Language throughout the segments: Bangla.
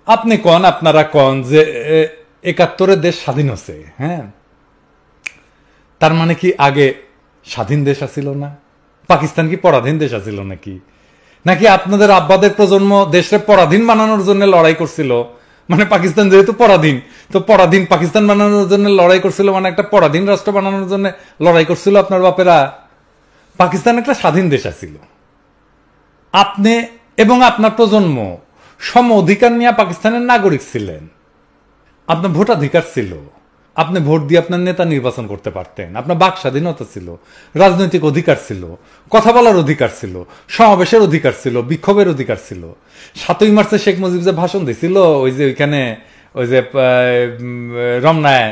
আপনি কন, আপনারা কন যে ৭১ দেশ স্বাধীন হচ্ছে, হ্যাঁ, তার মানে কি আগে স্বাধীন দেশ আছিল না? পাকিস্তান কি পরাধীন দেশ আছিল নাকি? নাকি আপনাদের আব্বাদের প্রজন্ম দেশে পরাধীন বানানোর জন্য লড়াই করছিল? মানে পাকিস্তান যেহেতু পরাধীন, তো পরাধীন পাকিস্তান বানানোর জন্য লড়াই করছিল, মানে একটা পরাধীন রাষ্ট্র বানানোর জন্য লড়াই করছিল আপনার বাপেরা। পাকিস্তান একটা স্বাধীন দেশ আছিল। আপনি এবং আপনার প্রজন্ম সম অধিকার নিয়ে পাকিস্তানের নাগরিক ছিলেন। আপনার ভোটাধিকার ছিল, আপনি ভোট দিয়ে আপনার নেতা নির্বাচন করতে পারতেন, আপনার বাক স্বাধীনতা ছিল, রাজনৈতিক অধিকার ছিল, কথা বলার অধিকার ছিল, সমাবেশের অধিকার ছিল, বিক্ষোভের অধিকার ছিল। ৭ই মার্চে শেখ মুজিব যে ভাষণ দিছিল ওই যে ওইখানে ওই যে রমনায়,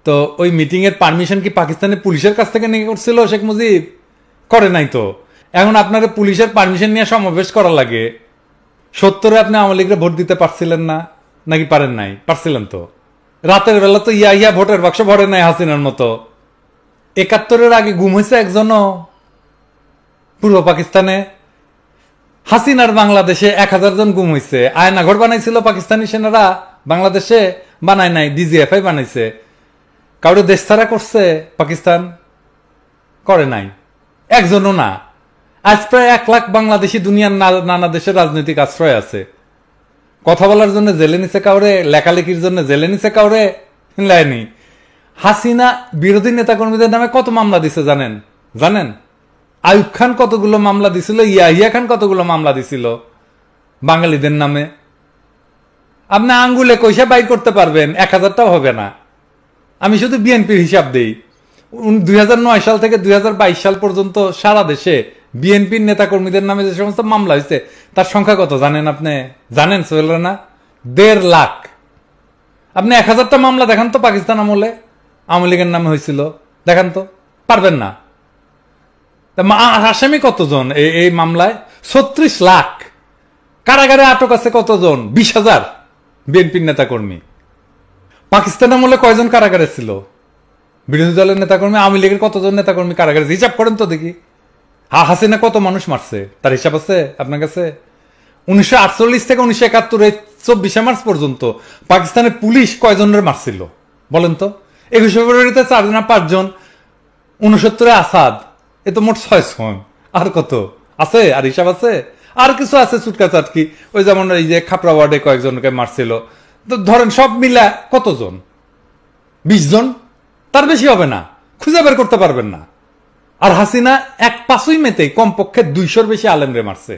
তো ওই মিটিং এর পারমিশন কি পাকিস্তানের পুলিশের কাছ থেকে নিয়ে করছিল শেখ মুজিব? করে নাই তো। এখন আপনার পুলিশের পারমিশন নিয়ে সমাবেশ করা লাগে। ৭০-এ আপনি আওয়ামী লীগের ভোট দিতে পারছিলেন না নাকি পারেন নাই? পারছিলেন তো। রাতের বেলা তো ইয়া ভোটের বাক্স ভরে নাই হাসিনার মতো। ৭১-এর আগে গুম হয়েছে একজনও পূর্ব পাকিস্তানে? হাসিনার বাংলাদেশে ১,০০০ জন গুম হয়েছে। আয়নাঘর বানাইছিল পাকিস্তানি সেনারা, বাংলাদেশে বানায় নাই, ডিজিএফআই বানাইছে। কাউরে দেশ ছাড়া করছে পাকিস্তান? করে নাই, একজনও না। আজ প্রায় ১ লাখ বাংলাদেশি দুনিয়ার নানা দেশের রাজনৈতিক আশ্রয় আছে। কথা বলার জন্য জেলে নিছে কাউরে, লেখালেখির জন্য জেলে নিছে কাউরে, লাইনি। হাসিনা বিরোধী নেতাকর্মীদের নামে কত মামলা দিছে জানেন? জানেন? আইয়ুব খান কতগুলো মামলা দিছিল, ইয়াহিয়া খান কতগুলো মামলা দিছিল বাঙালিদের নামে। আপনি আঙ্গুলে কইসা বাইর করতে পারবেন, ১,০০০টাও হবে না। আমি শুধু বিএনপির হিসাব দিই। ২০০৯ সাল থেকে ২০২২ সাল পর্যন্ত সারা দেশে বিএনপির নেতাকর্মীদের নামে যে সমস্ত মামলা হয়েছে তার সংখ্যা কত জানেন? আপনি জানেন সোহেল রানা? ১.৫ লাখ। আপনি ১,০০০টা মামলা দেখান তো পাকিস্তান আমলে আওয়ামী লীগের নামে হয়েছিল, দেখান তো। পারবেন না। আসামি কতজন এই মামলায়? ৩৬ লাখ। কারাগারে আটক আছে কতজন? ২০,০০০ বিএনপির নেতাকর্মী। পাকিস্তান আমলে কয়জন কারাগারে ছিল বিরোধী দলের নেতাকর্মী? আওয়ামী লীগের কতজন নেতাকর্মী কারাগারে? হিসাব করেন তো দেখি। হাসিনা কত মানুষ মারছে তার হিসাব আছে আপনার কাছে? ১৯৪৮ থেকে ১৯৭১ ২৪শে মার্চ পর্যন্ত পাকিস্তানের পুলিশ কয়জনের মারছিল বলেন তো? ২১শে ফেব্রুয়ারিতে ৪ না ৫ জন, ৬৯-এ আসাদ, এ তো মোট ৬ জন। আর কত আছে? আর হিসাব আছে? আর কিছু আছে চুটকা চাটকি, ওই যেমন এই যে খাপড়া ওয়ার্ডে কয়েকজনকে মারছিল। তো ধরেন সব মিলা কতজন? ২০ জন, তার বেশি হবে না, খুঁজে বের করতে পারবেন না। আর হাসিনা ৫ই মেতে কমপক্ষে ২০০-র বেশি আলেমরে মারছে।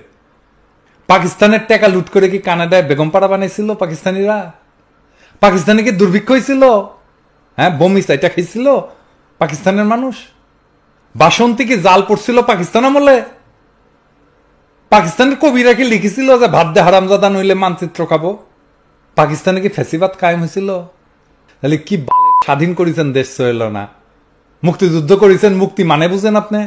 পাকিস্তানের টাকা লুট করে কি কানাডায় বেগমপাড়া বানাইছিল পাকিস্তানিরা? পাকিস্তানে কি দুর্ভিক্ষ হয়েছিল? হ্যাঁ, বমি চাইটা খেয়েছিল পাকিস্তানের মানুষ? বাসন্তী কি জাল পড়ছিল পাকিস্তান আমলে? পাকিস্তানের কবিরা কি লিখেছিল যে ভাত দে হারামজাদা নইলে মানচিত্র খাবো? পাকিস্তানে কি ফ্যাসিবাদ কায়েম হয়েছিল? তাহলে কি স্বাধীন করেছেন দেশ চলে না, মুক্তিযুদ্ধ করেছেন। মুক্তি মানে বুঝেন আপনি?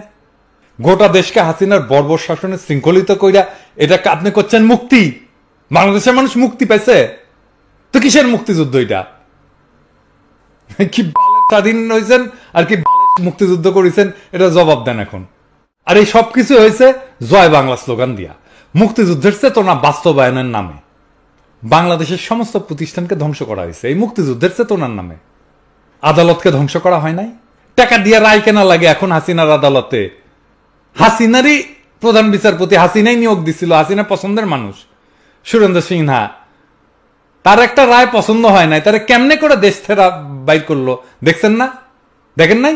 গোটা দেশকে হাসিনার বর্বর শাসনে শৃঙ্খলিত কইরা এটা আপনি করছেন মুক্তি? বাংলাদেশের মানুষ মুক্তি পাইছে তো কিসের মুক্তিযুদ্ধ? এটা কি স্বাধীন হয়েছেন আর কি মুক্তিযুদ্ধ করেছেন? এটা জবাব দেন এখন। আর এই সবকিছু হয়েছে জয় বাংলা স্লোগান দিয়া, মুক্তিযুদ্ধের চেতনা বাস্তবায়নের নামে। বাংলাদেশের সমস্ত প্রতিষ্ঠানকে ধ্বংস করা হয়েছে এই মুক্তিযুদ্ধের চেতনার নামে। আদালতকে ধ্বংস করা হয় নাই? টাকা দিয়ে রায় কেনা লাগে এখন হাসিনার আদালতে। হাসিনারই প্রধান বিচারপতি হাসিনাই নিয়োগ দিছিল, হাসিনা পছন্দের মানুষ সুরেন্দ্র সিনহা। তার একটা রায় পছন্দ হয় নাই, তারা কেমনে করে দেশ থেকে বাইর করলো দেখছেন না? দেখেন নাই?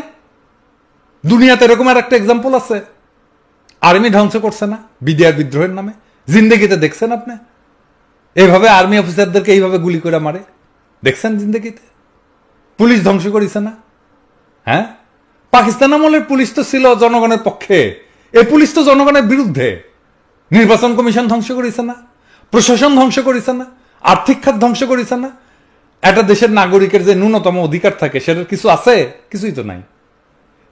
দুনিয়াতে এরকম আর একটা এক্সাম্পল আছে। আর্মি ধ্বংস করছে না বিডিআর বিদ্রোহের নামে? জিন্দেগিতে দেখছেন আপনি এইভাবে আর্মি অফিসারদেরকে এইভাবে গুলি করে মারে? দেখছেন জিন্দেগিতে? পুলিশ ধ্বংস করেছে না? হ্যাঁ, পাকিস্তান আমলের পুলিশ তো ছিল জনগণের পক্ষে, এই পুলিশ তো জনগণের বিরুদ্ধে। নির্বাচন কমিশন ধ্বংস করেছে না? প্রশাসন ধ্বংস করেছে না? আর্থিক খাত ধ্বংস করেছে না? একটা দেশের নাগরিকের যে ন্যূনতম অধিকার থাকে সেটার কিছু আছে? কিছুই তো নাই।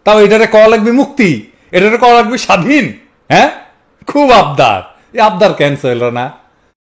তাও এটারে কওয়া লাগবে মুক্তি, এটারে কওয়া লাগবে স্বাধীন। হ্যাঁ, খুব আবদার। এই আবদার ক্যান্সেল না।